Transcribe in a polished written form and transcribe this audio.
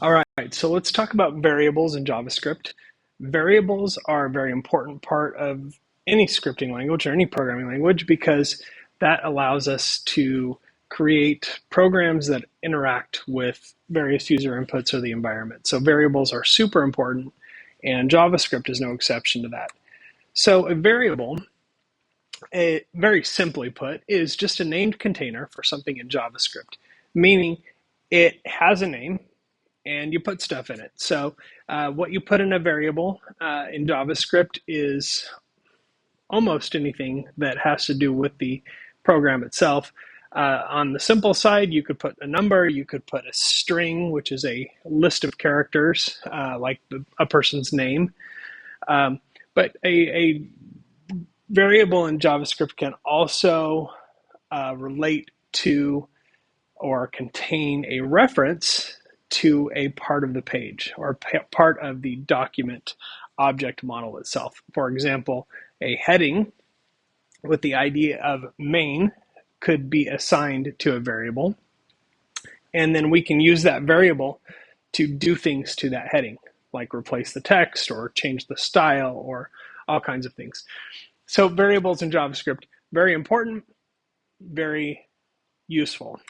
All right, so let's talk about variables in JavaScript. Variables are a very important part of any scripting language or any programming language because that allows us to create programs that interact with various user inputs or the environment. So variables are super important, and JavaScript is no exception to that. So a variable, very simply put, is just a named container for something in JavaScript, meaning it has a name and you put stuff in it. So what you put in a variable in JavaScript is almost anything that has to do with the program itself. On the simple side, you could put a number, you could put a string, which is a list of characters, like a person's name. But a variable in JavaScript can also relate to or contain a reference to a part of the page or part of the document object model itself. For example, a heading with the ID of main could be assigned to a variable, and then we can use that variable to do things to that heading, like replace the text or change the style or all kinds of things. So variables in JavaScript, very important, very useful.